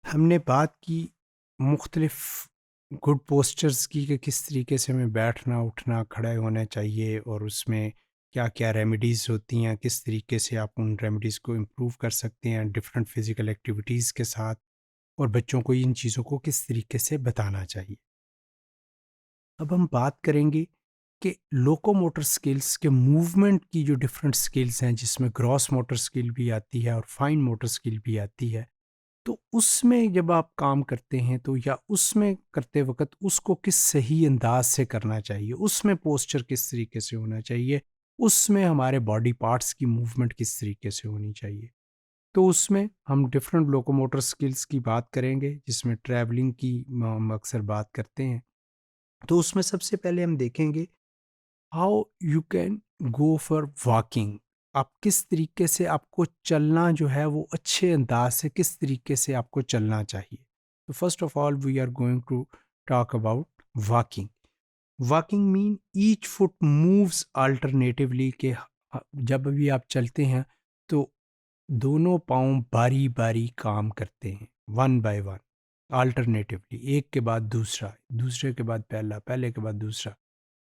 हमने बात की मुख्तलिफ गुड पोस्चर्स की कि किस तरीके से हमें बैठना उठना खड़े होना चाहिए और उसमें क्या क्या रेमेडीज़ होती हैं, किस तरीके से आप उन रेमेडीज़ को इम्प्रूव कर सकते हैं डिफरेंट फिज़िकल एक्टिविटीज़ के साथ, और बच्चों को इन चीज़ों को किस तरीके से बताना चाहिए। अब हम बात करेंगे कि लोकोमोटर स्किल्स के मूवमेंट की जो डिफरेंट स्किल्स हैं, जिसमें ग्रॉस मोटर स्किल भी आती है और फाइन मोटर स्किल भी आती है। तो उसमें जब आप काम करते हैं तो या उसमें करते वक़्त उसको किस सही अंदाज़ से करना चाहिए, उसमें पोस्चर किस तरीके से होना चाहिए, उसमें हमारे बॉडी पार्ट्स की मूवमेंट किस तरीके से होनी चाहिए। तो उसमें हम डिफरेंट लोकोमोटर स्किल्स की बात करेंगे, जिसमें ट्रैवलिंग की हम अक्सर बात करते हैं। तो उसमें सबसे पहले हम देखेंगे how you can go for walking. आप किस तरीके से आपको चलना जो है वो अच्छे अंदाज से किस तरीके से आपको चलना चाहिए। तो first of all we are going to talk about walking. Walking mean each foot moves alternatively के जब भी आप चलते हैं तो दोनों पाँव बारी बारी काम करते हैं, वन बाय वन, अल्टरनेटिवली, एक के बाद दूसरा, दूसरे के बाद पहला, पहले के बाद दूसरा।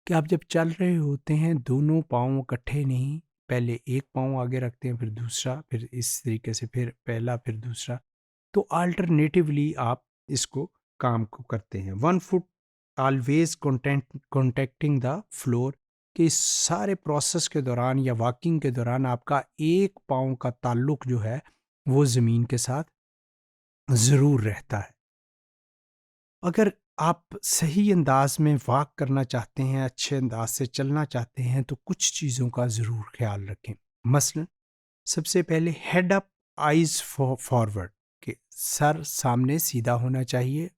कि आप जब चल रहे होते हैं दोनों पाँव इकट्ठे नहीं, पहले एक पाँव आगे रखते हैं फिर दूसरा, फिर इस तरीके से फिर पहला फिर दूसरा। तो अल्टरनेटिवली आप इसको काम को करते हैं। One foot always contacting the floor, कि इस सारे प्रोसेस के दौरान या वॉकिंग के दौरान आपका एक पाँव का ताल्लुक जो है वो ज़मीन के साथ ज़रूर रहता है। अगर आप सही अंदाज में वॉक करना चाहते हैं, अच्छे अंदाज से चलना चाहते हैं, तो कुछ चीज़ों का ज़रूर ख्याल रखें। मसलन सबसे पहले हेड अप, आइज़ फॉरवर्ड, कि सर सामने सीधा होना चाहिए,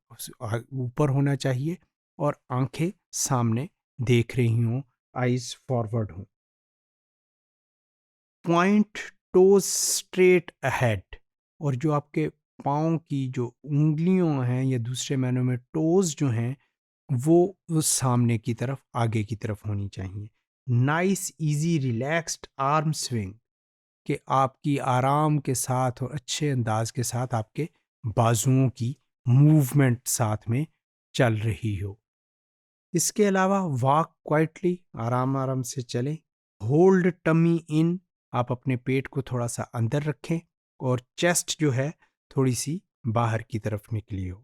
ऊपर होना चाहिए और आंखें सामने देख रही हों, आइज़ फॉरवर्ड हों। पॉइंट टोज स्ट्रेट अहेड, और जो आपके पाँव की जो उँगलियों हैं या दूसरे मायनों में टोज जो हैं वो सामने की तरफ, आगे की तरफ होनी चाहिए। Nice easy relaxed arm swing, कि आपकी आराम के साथ और अच्छे अंदाज के साथ आपके बाजुओं की मूवमेंट साथ में चल रही हो। इसके अलावा वॉक क्वाइटली, आराम आराम से चलें। होल्ड टमी इन, आप अपने पेट को थोड़ा सा अंदर रखें और चेस्ट जो है थोड़ी सी बाहर की तरफ निकली हो।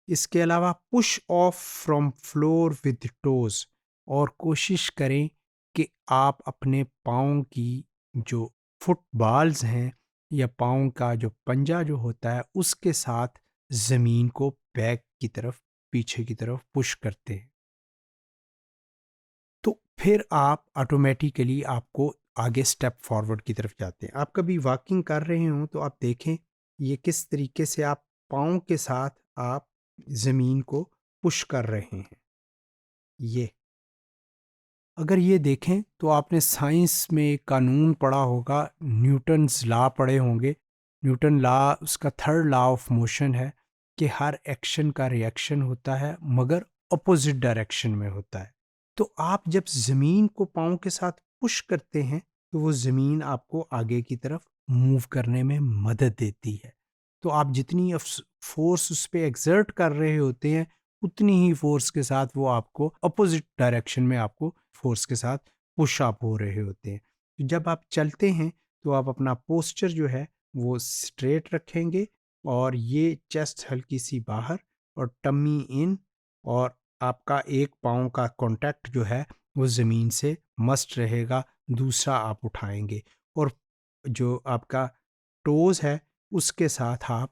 इसके अलावा push of from floor with toes, और कोशिश करें कि आप अपने पाँव की जो फुटबॉल्स हैं या पाँव का जो पंजा जो होता है उसके साथ ज़मीन को बैक की तरफ, पीछे की तरफ पुश करते हैं। तो फिर आप ऑटोमेटिकली आपको आगे स्टेप फॉरवर्ड की तरफ जाते हैं। आप कभी वॉकिंग कर रहे हों तो आप देखें ये किस तरीके से आप पाँव के साथ आप ज़मीन को पुश कर रहे हैं। ये अगर ये देखें तो आपने साइंस में एक कानून पढ़ा होगा, न्यूटन्स लॉ पढ़े होंगे। न्यूटन लॉ, उसका थर्ड लॉ ऑफ मोशन है कि हर एक्शन का रिएक्शन होता है मगर अपोजिट डायरेक्शन में होता है। तो आप जब ज़मीन को पाँव के साथ पुश करते हैं तो वो ज़मीन आपको आगे की तरफ मूव करने में मदद देती है। तो आप जितनी फोर्स उस पे एक्सर्ट कर रहे होते हैं उतनी ही फोर्स के साथ वो आपको अपोजिट डायरेक्शन में आपको फोर्स के साथ पुश अप हो रहे होते हैं। तो जब आप चलते हैं तो आप अपना पोस्चर जो है वो स्ट्रेट रखेंगे और ये चेस्ट हल्की सी बाहर और टमी इन, और आपका एक पाँव का कांटेक्ट जो है वो ज़मीन से मस्ट रहेगा, दूसरा आप उठाएंगे और जो आपका टोज़ है उसके साथ आप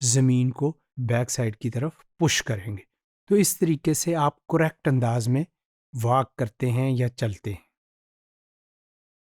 ज़मीन को बैक साइड की तरफ पुश करेंगे। तो इस तरीके से आप करेक्ट अंदाज में वॉक करते हैं या चलते हैं।